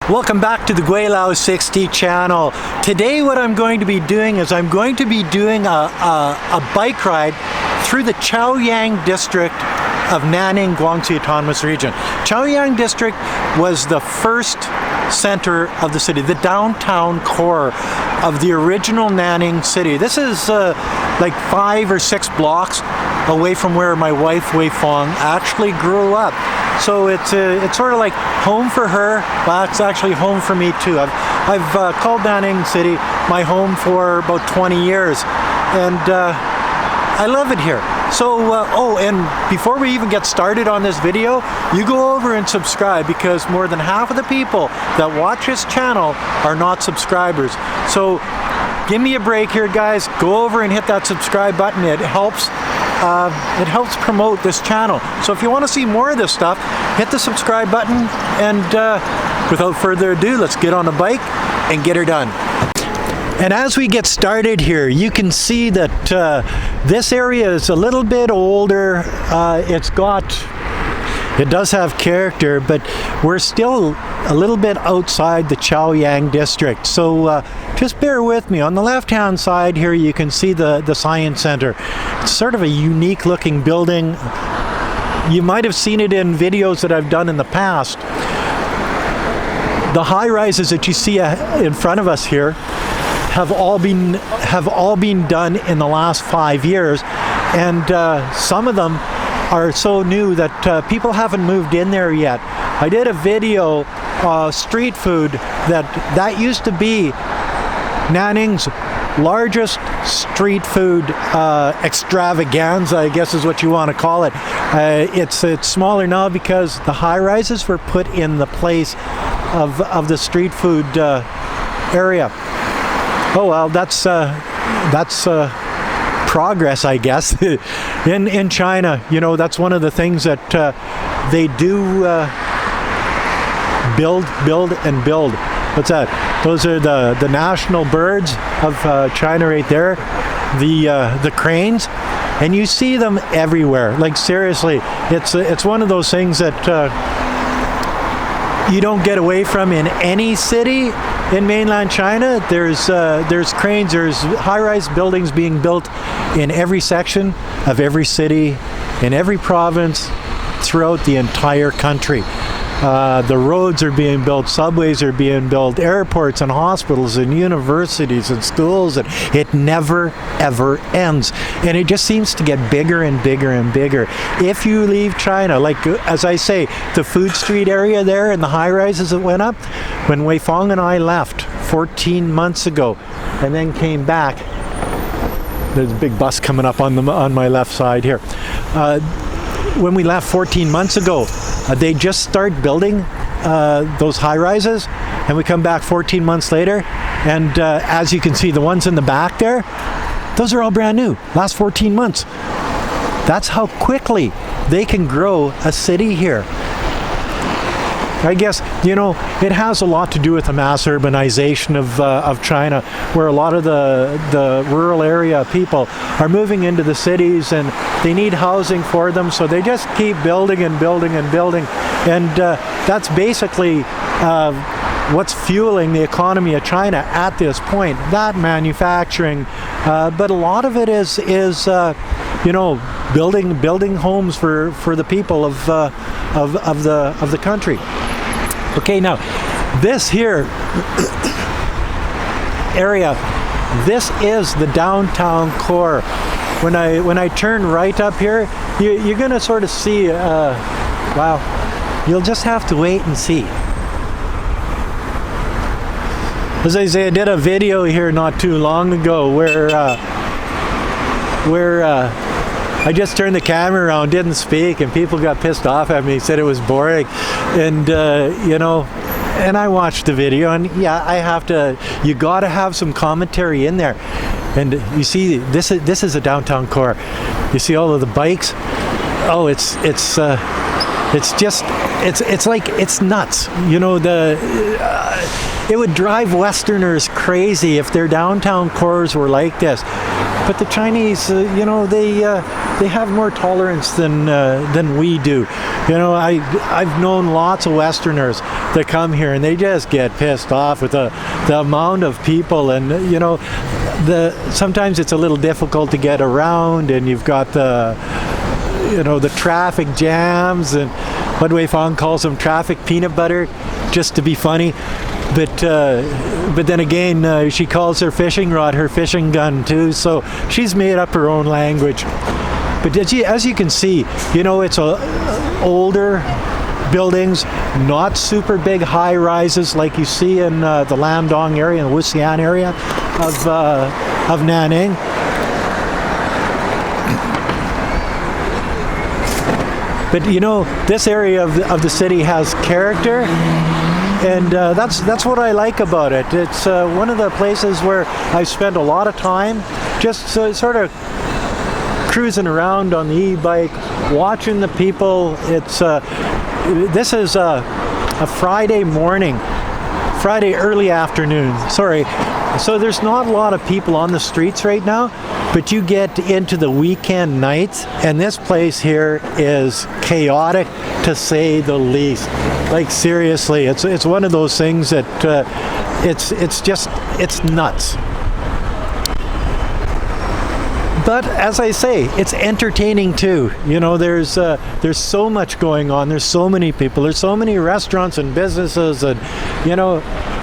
Welcome back to the Gweilo 60 channel. Today what I'm going to be doing is I'm going to be doing a bike ride through the Chaoyang district of Nanning, Guangxi Autonomous Region. Chaoyang district was the first center of the city, the downtown core of the original Nanning City. This is like 5 or 6 blocks away from where my wife Wei Fong actually grew up. So it's sort of like home for her, but it's actually home for me too. I've called Nanning City my home for about 20 years, and I love it here. So, oh, and before we even get started on this video, you go over and subscribe, because more than half of the people that watch this channel are not subscribers. So give me a break here, guys. Go over and hit that subscribe button. It helps promote this channel. So if you want to see more of this stuff, hit the subscribe button, and without further ado, let's get on a bike and get her done. And as we get started here, you can see that this area is a little bit older. It does have character, but we're still a little bit outside the Chaoyang district. So just bear with me. On the left-hand side here, you can see the Science Center. It's sort of a unique looking building. You might have seen it in videos that I've done in the past. The high-rises that you see in front of us here have all been done in the last 5 years, and some of them are so new that people haven't moved in there yet. I did a video, street food, that used to be Nanning's largest street food extravaganza, I guess is what you want to call it. It's smaller now because the high-rises were put in the place of the street food area. Oh well, that's progress, I guess. in China, you know, that's one of the things that they do, build and build. What's that? Those are the national birds of China right there, the cranes, and you see them everywhere. Like seriously, it's one of those things that you don't get away from in any city in mainland China. There's cranes, there's high-rise buildings being built in every section of every city, in every province, throughout the entire country. The roads are being built, subways are being built, airports and hospitals and universities and schools, and it never ever ends. And it just seems to get bigger and bigger and bigger. If you leave China, like as I say, the Food Street area there and the high-rises that went up, when Wei Fong and I left 14 months ago and then came back, there's a big bus coming up on my left side here. When we left 14 months ago, they just start building those high-rises, and we come back 14 months later, and as you can see, the ones in the back there, those are all brand new, last 14 months. That's how quickly they can grow a city here. I guess, you know, it has a lot to do with the mass urbanization of China, where a lot of the rural area people are moving into the cities, and they need housing for them, so they just keep building and building and building, and that's basically what's fueling the economy of China at this point. That manufacturing, but a lot of it is you know, building homes for the people of the country. Okay, now this here area, this is the downtown core. When I turn right up here, you're gonna sort of see. Wow, you'll just have to wait and see. As I say, I did a video here not too long ago where I just turned the camera around, didn't speak, and people got pissed off at me, said it was boring, and you know, and I watched the video, and yeah, you gotta have some commentary in there. And you see, this is a downtown core. You see all of the bikes. Oh, it's like, it's nuts. You know, it would drive Westerners crazy if their downtown cores were like this. But the Chinese, they have more tolerance than we do. I've known lots of Westerners that come here and they just get pissed off with the amount of people, and sometimes it's a little difficult to get around, and you've got the traffic jams, and what Wei Fang calls them traffic peanut butter, just to be funny. But then again, she calls her fishing rod her fishing gun too, so she's made up her own language. But as you can see, it's older buildings, not super big high-rises like you see in the Landong area, and the Wuxian area of Nanning. But this area of the city has character, and that's what I like about it. It's one of the places where I spend a lot of time just sort of cruising around on the e-bike, watching the people. This is a Friday morning, Friday early afternoon, sorry. So there's not a lot of people on the streets right now, but you get into the weekend nights, and this place here is chaotic, to say the least. Like, seriously, it's one of those things that it's nuts. But as I say, it's entertaining too. There's so much going on. There's so many people. There's so many restaurants and businesses, and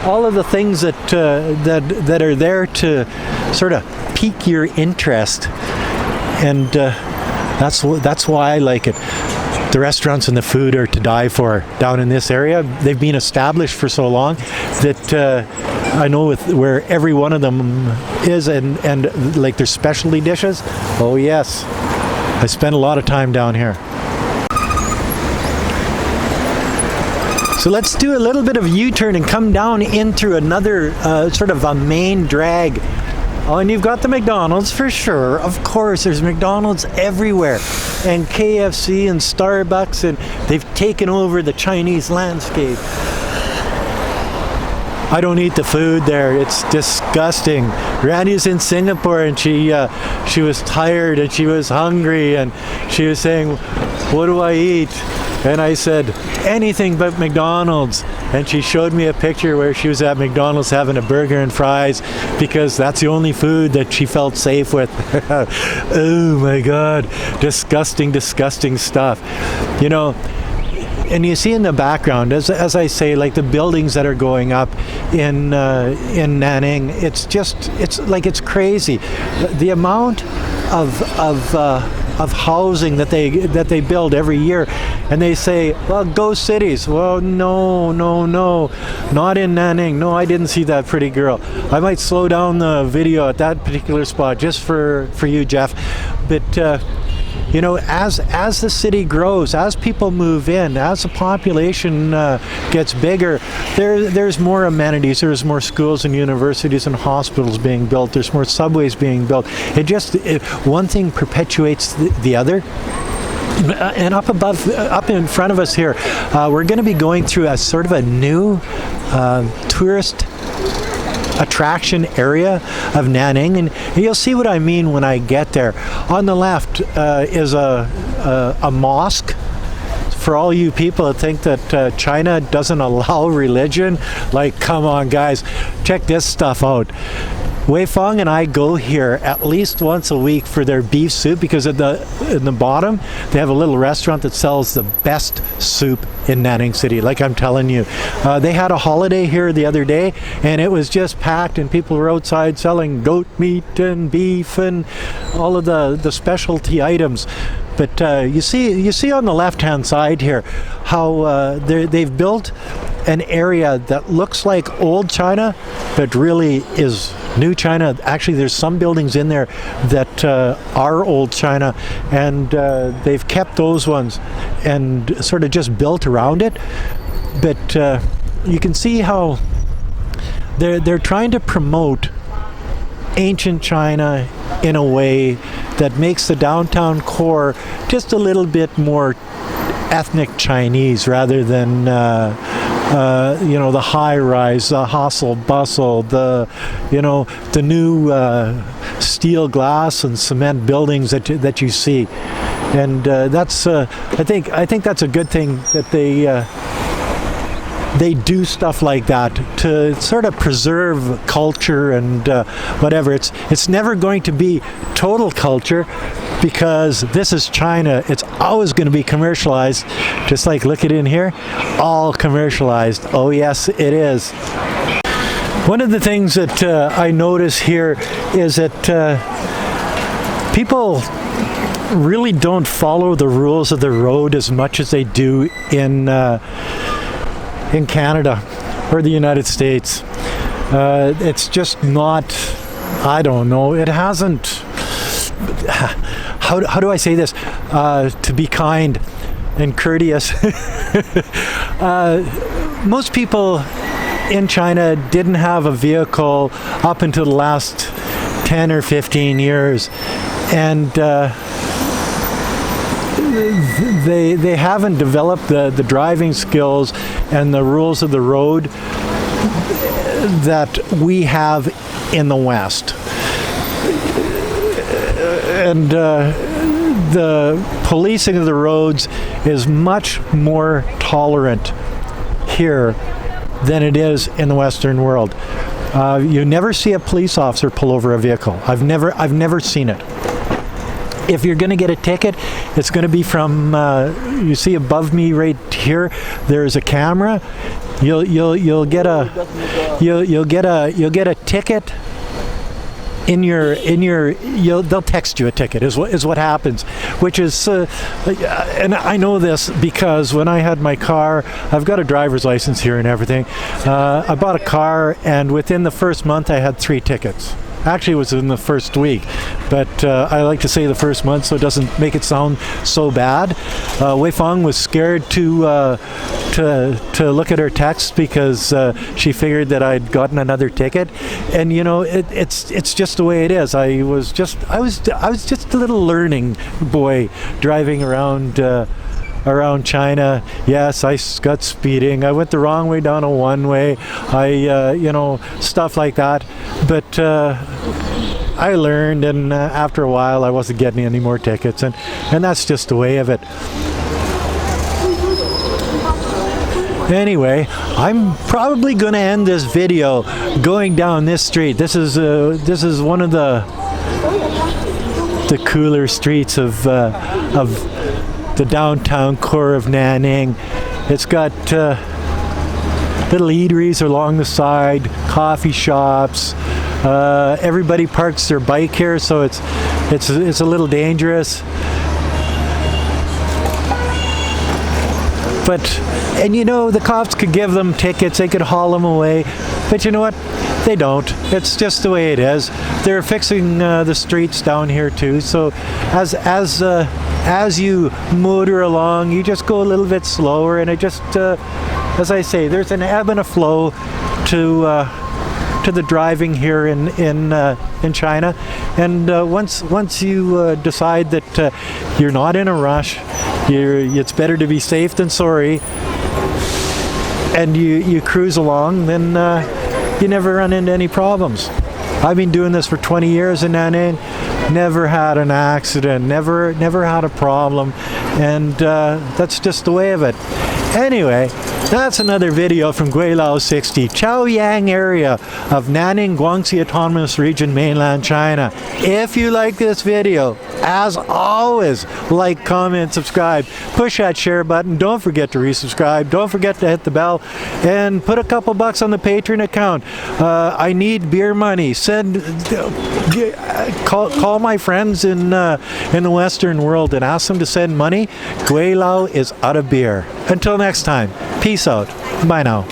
all of the things that are there to sort of pique your interest. And that's why I like it. The restaurants and the food are to die for down in this area. They've been established for so long that I know where every one of them is, and like their specialty dishes. Oh yes, I spent a lot of time down here. So let's do a little bit of U-turn and come down in through another sort of a main drag. Oh, and you've got the McDonald's for sure. Of course, there's McDonald's everywhere, and KFC and Starbucks, and they've taken over the Chinese landscape. I don't eat the food there. It's disgusting. Randy's in Singapore, and she was tired and she was hungry, and she was saying, "What do I eat?" And I said, "Anything but McDonald's." And she showed me a picture where she was at McDonald's having a burger and fries, because that's the only food that she felt safe with. Oh my God, disgusting, disgusting stuff. And you see in the background, as I say, like the buildings that are going up in Nanning, it's crazy. The amount of housing that they build every year, and they say, well, go cities. Well, no, not in Nanning. No, I didn't see that pretty girl. I might slow down the video at that particular spot just for you, Jeff. But as the city grows, as people move in, as the population gets bigger, there's more amenities, there's more schools and universities and hospitals being built, there's more subways being built. One thing perpetuates the other. And up in front of us here, we're going to be going through a sort of a new tourist attraction area of Nanning, and you'll see what I mean when I get there. On the left is a mosque. For all you people that think that China doesn't allow religion, like, come on guys, check this stuff out. Wei Fang and I go here at least once a week for their beef soup, because in the bottom they have a little restaurant that sells the best soup in Nanning City. Like I'm telling you, they had a holiday here the other day, and it was just packed, and people were outside selling goat meat and beef and all of the specialty items. But you see on the left-hand side here how they've built an area that looks like old China, but really is new China. Actually, there's some buildings in there that are old China, and they've kept those ones and sort of just built around it. But you can see how they're trying to promote ancient China in a way that makes the downtown core just a little bit more ethnic Chinese rather than the high rise, the hustle bustle, the new steel glass and cement buildings that you see, and that's I think that's a good thing that they do stuff like that to sort of preserve culture and whatever. It's never going to be total culture, because this is China. It's always going to be commercialized, just like, look at in here, all commercialized. Oh yes, it is. One of the things that I notice here is that people really don't follow the rules of the road as much as they do in Canada or the United States. It's just not, I don't know, it hasn't, how do I say this, to be kind and courteous. Most people in China didn't have a vehicle up until the last 10 or 15 years, and they haven't developed the driving skills and the rules of the road that we have in the West. And the policing of the roads is much more tolerant here than it is in the Western world. You never see a police officer pull over a vehicle. I've never seen it. If you're going to get a ticket, it's going to be from, you see above me right here, there's a camera. You'll get a ticket they'll text you a ticket is what happens, which is and I know this because when I had my car, I've got a driver's license here and everything. I bought a car, and within the first month I had 3 tickets. Actually, it was in the first week, but I like to say the first month so it doesn't make it sound so bad. Wei Feng was scared to look at her text because she figured that I'd gotten another ticket, and it's just the way it is. I was just a little learning boy driving around China. Yes, I got speeding. I went the wrong way down a one-way. Stuff like that. But I learned, and after a while, I wasn't getting any more tickets, and that's just the way of it. Anyway, I'm probably going to end this video going down this street. This is one of the cooler streets of the downtown core of Nanning. It's got little eateries along the side, coffee shops. Everybody parks their bike here, so it's a little dangerous. But the cops could give them tickets, they could haul them away. But you know what? They don't. It's just the way it is. They're fixing the streets down here too. So as you motor along, you just go a little bit slower, and it just, as I say, there's an ebb and a flow to the driving here in China. And once you decide that you're not in a rush, it's better to be safe than sorry, and you cruise along, then you never run into any problems. I've been doing this for 20 years in Nanning, never had an accident, never had a problem, and that's just the way of it. Anyway, that's another video from Gweilo 60, Chaoyang area of Nanning, Guangxi Autonomous Region, mainland China. If you like this video, as always, like, comment, subscribe, push that share button, don't forget to resubscribe, don't forget to hit the bell, and put a couple bucks on the Patreon account. I need beer money. Call my friends in the Western world and ask them to send money. Gweilo is out of beer. Until next time, peace out. Bye now.